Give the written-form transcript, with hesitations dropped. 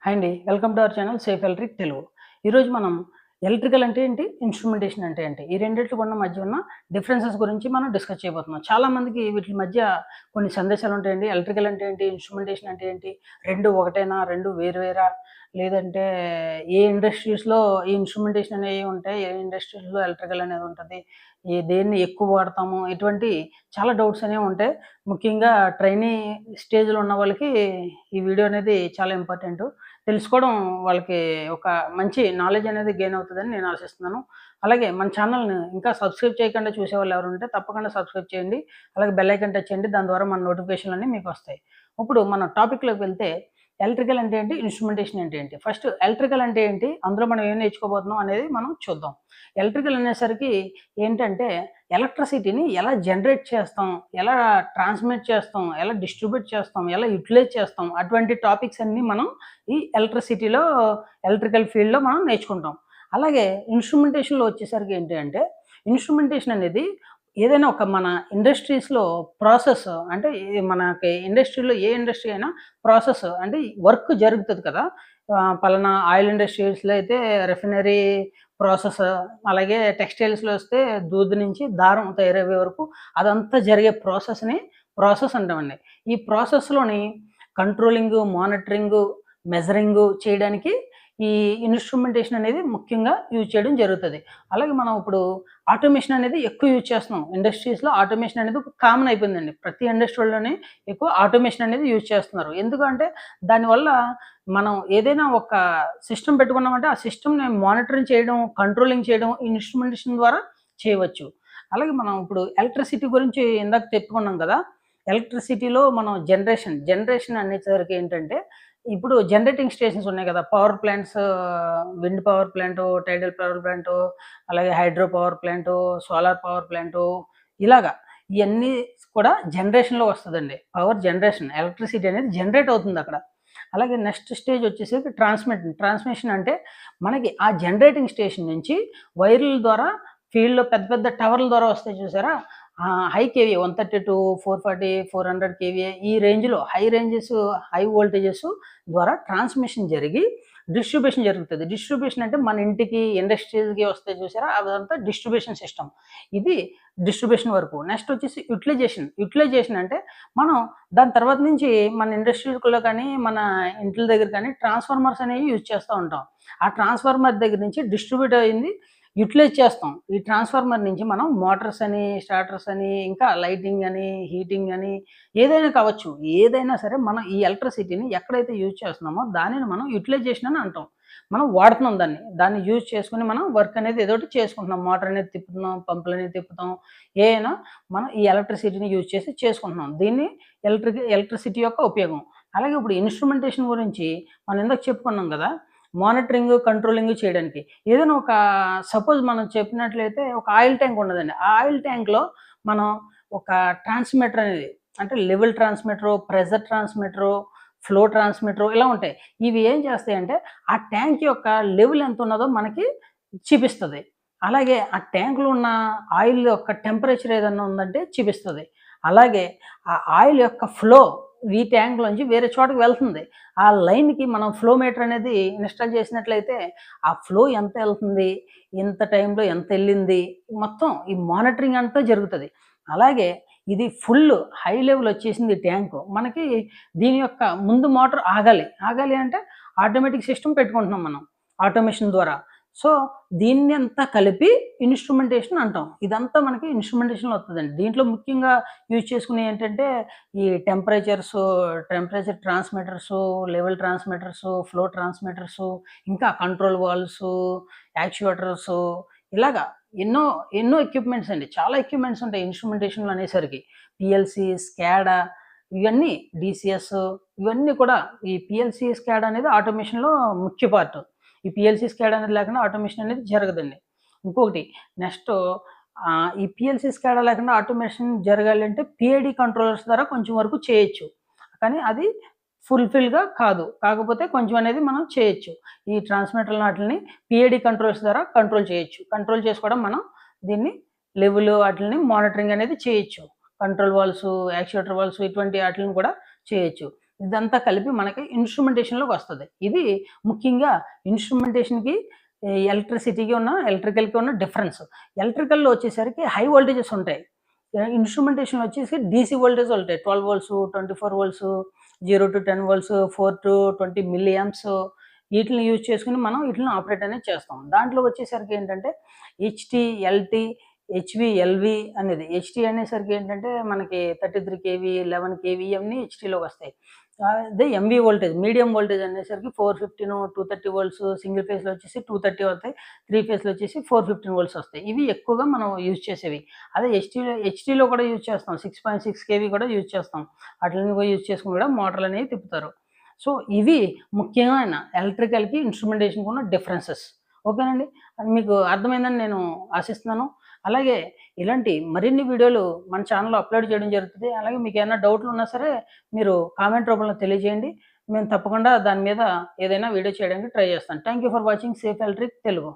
Hi అండి. Welcome to our channel safe electric Telugu. ఈరోజు మనం ఎలక్ట్రికల్ అంటే ఏంటి? ఇన్‌స్ట్రుమెంటేషన్ అంటే ఏంటి? ఈ రెండిట్లకి ఉన్న మధ్య ఉన్న డిఫరెన్సెస్ గురించి మనం డిస్కస్ చేయబోతున్నాం. చాలా మందికి వీటిల మధ్య కొన్ని సందేశాలు ఉంటాయండి. ఎలక్ట్రికల్ అంటే ఏంటి? ఇన్‌స్ట్రుమెంటేషన్ అంటే ఏంటి? 2 ఒకటేనా? 2 వేరు వేరా? లేదంటే ఏ ఇండస్ట్రీస్‌లో ఈ ఇన్‌స్ట్రుమెంటేషన్ అనేవి ఉంటాయి? ఏ ఇండస్ట్రీస్‌లో ఎలక్ట్రికల్ అనేది ఉంటది? దేన్ని ఎక్కువ వాడతాము? ఇటువంటి చాలా డౌట్స్ అనేవి ఉంటాయి. ముఖ్యంగా ట్రైనీ స్టేజ్‌లో ఉన్న వాళ్ళకి ఈ వీడియో అనేది చాలా ఇంపార్టెంటు. తెలుసుకోవడం వాళ్ళకి ఒక మంచి నాలెడ్జ్ అనేది గెయిన్ అవుతదని నేను ఆశిస్తున్నాను. అలాగే మన ఛానల్‌ని ఇంకా సబ్స్క్రైబ్ చేయకుండా చూసేవాళ్ళు ఎవరుంటే తప్పకుండా సబ్స్క్రైబ్ చేయండి. అలాగే బెల్ ఐకాన్ టచ్ చేయండి. దాని ద్వారా మన నోటిఫికేషన్‌లన్నీ మీకొస్తాయి. ఇప్పుడు మన టాపిక్‌లోకి వెళ్తే ఎలక్ట్రికల్ అంటే ఏంటి? ఇన్‌స్ట్రుమెంటేషన్ అంటే ఏంటి? ఫస్ట్ ఎలక్ట్రికల్ అంటే ఏంటి? అందులో మనం ఏం నేర్చుకోబోతున్నాం అనేది మనం చూద్దాం. ఎలక్ట్రికల్ అనేసరికి ఏంటంటే ఎలక్ట్రిసిటీని ఎలా జనరేట్ చేస్తాం? ఎలా ట్రాన్స్‌మిట్ చేస్తాం? ఎలా డిస్ట్రిబ్యూట్ చేస్తాం? ఎలా యుటిలైజ్ చేస్తాం? అటువంటి టాపిక్స్ అన్నీ మనం ఈ ఎలక్ట్రికల్ ఫీల్డ్‌లో మనం నేర్చుకుంటాం. అలాగే ఇన్‌స్ట్రుమెంటేషన్‌లో వచ్చేసరికి ఏంటి అంటే, ఇన్‌స్ట్రుమెంటేషన్ అనేది ఏదైనా ఒక మన ఇండస్ట్రీస్‌లో ప్రాసెస్ అంటే మనకి ఇండస్ట్రీలో ఏ ఇండస్ట్రీ అయినా ప్రాసెస్ అంటే వర్క్ జరుగుతది కదా! పలానా ఆయిల్ ఇండస్ట్రీస్‌లో అయితే రిఫైనరీ ప్రాసెస్, అలాగే టెక్స్‌టైల్స్‌లో వస్తే దూది నుంచి దారం తయారయ్యే వరకు అదంతా జరిగే ప్రాసెస్ అంటామండి. ఈ ప్రాసెస్‌లోని కంట్రోలింగు, మానిటరింగు, మెజరింగు చేయడానికి ఈ ఇన్‌స్ట్రుమెంటేషన్ అనేది ముఖ్యంగా యూజ్ చేయడం జరుగుతది. అలాగే మనం ఇప్పుడు ఆటోమేషన్ అనేది ఎక్కువ యూజ్ చేస్తున్నాం. ఇండస్ట్రీస్‌లో ఆటోమేషన్ అనేది ఒక కామన్ అయిపోయిందండి. ప్రతి ఇండస్ట్రీ‌లోని ఎక్కువ ఆటోమేషన్ అనేది యూజ్ చేస్తున్నారు. ఎందుకంటే దానివల్ల మనం ఏదైనా ఒక సిస్టమ్ పెట్టుకున్నామంటే ఆ సిస్టమ్‌ని మానిటరింగ్ చేయడం, కంట్రోలింగ్ చేయడం ఇన్‌స్ట్రుమెంటేషన్ ద్వారా చేయవచ్చు. అలాగే మనం ఇప్పుడు ఎలక్ట్రిసిటీ గురించి ఇందాక చెప్పుకున్నాం కదా! ఎలక్ట్రిసిటీలో మనం జనరేషన్ అనేసరికి ఏంటంటే, ఇప్పుడు జనరేటింగ్ స్టేషన్స్ ఉన్నాయి కదా! Power plants, wind power plant, tidal power plant, అలాగే hydro power plant, solar power plant ఇలాగా ఇయన్నీ కూడా జనరేషన్‌లో వస్తదండి. పవర్ జనరేషన్ ఎలక్ట్రిసిటీ అనేది జనరేట్ అవుతుందక్కడ. అలాగే నెక్స్ట్ స్టేజ్ వచ్చేసరికి ట్రాన్స్మిషన్ అంటే మనకి ఆ జనరేటింగ్ స్టేషన్ నుంచి వైర్ల ద్వారా ఫీల్డ్‌లో పెద్ద పెద్ద టవర్ల ద్వారా వస్తాయి చూసారా? హై కేవీ 132, 440, 400 కేవీఏ ఈ రేంజ్‌లో హై వోల్టేజెస్ ద్వారా ట్రాన్స్మిషన్ జరిగి డిస్ట్రిబ్యూషన్ జరుగుతది. డిస్ట్రిబ్యూషన్ అంటే మన ఇంటికి, ఇండస్ట్రీస్‌కి వస్తాయి చూసారా? అదంతా డిస్ట్రిబ్యూషన్ సిస్టమ్. ఇది డిస్ట్రిబ్యూషన్ వరకు. నెక్స్ట్ వచ్చేసి యుటిలైజేషన్ అంటే మనం దాని తర్వాత నుంచి మన ఇండస్ట్రీస్‌లో కానీ, మన ఇంట్ల దగ్గర కానీ ట్రాన్స్‌ఫార్మర్స్ అనేవి యూజ్ చేస్తా ఉంటాం. ఆ ట్రాన్స్‌ఫార్మర్ దగ్గర నుంచి డిస్ట్రిబ్యూట్ అయింది యుటిలైజ్ చేస్తాం. ఈ ట్రాన్స్‌ఫార్మర్ నుంచి మనం మోటార్స్ అని, స్టార్టర్స్ అని, ఇంకా లైటింగ్ అని, హీటింగ్ అని ఏదైనా కావచ్చు. ఏదైనా సరే మనం ఈ ఎలక్ట్రిసిటీని ఎక్కడైతే యూజ్ చేస్తున్నామో దానిని మనం యుటిలైజేషన్ అని అంటాం. మనం వాడుతున్నాం దాన్ని. దాన్ని యూజ్ చేసుకొని మనం వర్క్ అనేది ఏదోకటి చేసుకుంటున్నాం. మోటార్ అనేది తిప్పుతున్నాం, పంపులనేవి తిప్పుతాం. ఏయైనా మనం ఈ ఎలక్ట్రిసిటీని యూజ్ చేసి చేసుకుంటున్నాం. దీన్ని ఎలక్ట్రిసిటీ యొక్క ఉపయోగం. అలాగే ఇప్పుడు ఇన్‌స్ట్రుమెంటేషన్ గురించి మనం ఇందాక చెప్పుకున్నాం గదా! మానిటరింగ్, కంట్రోలింగ్ చేయడానికి. ఏదైనా ఒక సపోజ్ మనం చెప్పినట్లయితే ఒక ఆయిల్ ట్యాంక్ ఉన్నదండి. ఆ ఆయిల్ ట్యాంక్‌లో మనం ఒక ట్రాన్స్‌మిటర్ అనేది అంటే level transmitter, pressure transmitter, flow transmitter ఇలా ఉంటాయి. ఇవి ఏం చేస్తాయంటే ఆ ట్యాంక్ యొక్క లెవెల్ ఎంతున్నదో మనకి చూపిస్తది. అలాగే ఆ ట్యాంక్‌లో ఉన్న ఆయిల్ యొక్క టెంపరేచర్ ఏదన్నా ఉందంటే చూపిస్తది. అలాగే ఆ ఆయిల్ యొక్క ఫ్లో ఈ ట్యాంక్‌లోంచి వేరే చోటకి వెళ్తుంది. ఆ లైన్‌కి మనం ఫ్లో మీటర్ అనేది ఇన్‌స్టాల్ చేసినట్లయితే, ఆ ఫ్లో ఎంత ఎళ్తుంది, ఇంత టైంలో ఎంతెళ్ళింది, మొత్తం ఈ మానిటరింగ్ అంతా జరుగుతది. అలాగే ఇది ఫుల్ హై లెవెల్ వచ్చేసింది ట్యాంకు. మనకి దీని యొక్క ముందు మోటార్ ఆగాలి. ఆగాలి అంటే ఆటోమేటిక్ సిస్టమ్ పెట్టుకుంటున్నాం మనం ఆటోమేషన్ ద్వారా. సో, దీన్నంతా కలిపి ఇన్‌స్ట్రుమెంటేషన్ అంటాం. ఇదంతా మనకి ఇన్‌స్ట్రుమెంటేషన్‌లో వస్తదండి. దీంట్లో ముఖ్యంగా యూజ్ చేసుకునేయి ఏంటంటే ఈ టెంపరేచర్ ట్రాన్స్‌మిటర్సు, లెవెల్ ట్రాన్స్‌మిటర్సు, ఫ్లో ట్రాన్స్‌మిటర్సు, ఇంకా కంట్రోల్ వాల్వ్సు, యాక్చుయేటర్సు ఇలాగా ఎన్నో, ఎన్నో ఎక్విప్‌మెంట్స్ అండి. చాలా ఎక్విప్‌మెంట్స్ ఉంటాయి ఇన్‌స్ట్రుమెంటేషన్‌లో అనేసరికి. పీఎల్‌సీ, స్కాడా ఇవన్నీ డీసీఎస్ ఇవన్నీ కూడా ఈ పీఎల్‌సీ, స్కాడా అనేది ఆటోమేషన్‌లో ముఖ్య పార్ట్. ఈ పీఎల్‌సీ, స్కాడా అనేది లేకుండా ఆటోమేషన్ అనేది జరగదండి. ఇంకొకటి నెక్స్టు ఈ పీఎల్‌సీ, స్కాడా లేకుండా ఆటోమేషన్ జరగాలి అంటే పీఐడీ కంట్రోలర్స్ ద్వారా కొంచెం వరకు చేయొచ్చు. కానీ అది ఫుల్‌ఫిల్‌గా కాదు. కాకపోతే కొంచెం అనేది మనం చేయొచ్చు. ఈ ట్రాన్స్‌మిటర్‌లని ఆటిల్ని పీఐడీ కంట్రోల్స్ ద్వారా కంట్రోల్ చేయొచ్చు. కంట్రోల్ చేసుకోవడం మనం దీన్ని లెవెల్ ఆటిల్ని మానిటరింగ్ అనేది చేయొచ్చు. కంట్రోల్ వాల్వ్స్, యాక్చుయేటర్ వాల్వ్స్ ఇటువంటి ఆటిల్ని కూడా చేయొచ్చు. ఇదంతా కలిపి మనకి ఇన్‌స్ట్రుమెంటేషన్‌లోకి వస్తది. ఇది ముఖ్యంగా ఇన్‌స్ట్రుమెంటేషన్‌కి, ఎలక్ట్రికల్‌కి ఉన్న డిఫరెన్స్. ఎలక్ట్రికల్‌లో వచ్చేసరికి హై వోల్టేజెస్ ఉంటాయి. ఇన్‌స్ట్రుమెంటేషన్‌లో వచ్చేసి డీసీ వోల్టేజ్ ఉంటాయి. 12 volts, 24 volts, 0-10 volts, 4-20 milliamps ఈటిలిని యూజ్ చేసుకొని మనం ఈటిలిని ఆపరేట్ అనేది చేస్తాం. దాంట్లో వచ్చేసరికి ఏంటంటే హెచ్‌టీ, ఎల్‌టీ, హెచ్‌వి, ఎల్‌వి అనేది. హెచ్‌టీ అనేసరికి ఏంటంటే మనకి 33 కేవీ, 11 కేవీ ఇయన్నీ హెచ్‌టీలోకొస్తాయి. అదే ఎంవీ వోల్టేజ్, మీడియం వోల్టేజ్ అనేసరికి 415, 230 వోల్ట్స్, సింగిల్ ఫేజ్‌లో వచ్చేసి 230 అవుతాయి. 3 ఫేజ్‌లో వచ్చేసి 415 వోల్ట్స్ వస్తాయి. ఇవి ఎక్కువగా మనం యూజ్ చేసేవి. అదే హెచ్‌టీలో కూడా యూజ్ చేస్తాం. 6.6 కేవీ కూడా యూజ్ చేస్తాం. ఆటిలిని కూడా యూజ్ చేసుకొని కూడా మోటార్‌లనేవి తిప్పుతారు. సో, ఇవి ముఖ్యమైన ఎలక్ట్రికల్‌కి, ఇన్‌స్ట్రుమెంటేషన్‌కి ఉన్న డిఫరెన్సెస్. ఓకేనండి. అది మీకు అర్థమైందని నేను ఆశిస్తున్నాను. అలాగే ఇలాంటి మరిన్ని వీడియోలు మన ఛానెల్‌లో అప్‌లోడ్ చేయడం జరుగుతది. అలాగే మీకేమైనా డౌట్‌లున్నా సరే మీరు కామెంట్ రూపంలో తెలియజేయండి. మేము తప్పకుండా దాని మీద ఏదైనా వీడియో చేయడానికి ట్రై చేస్తాను. Thank you for watching safe electric Telugu.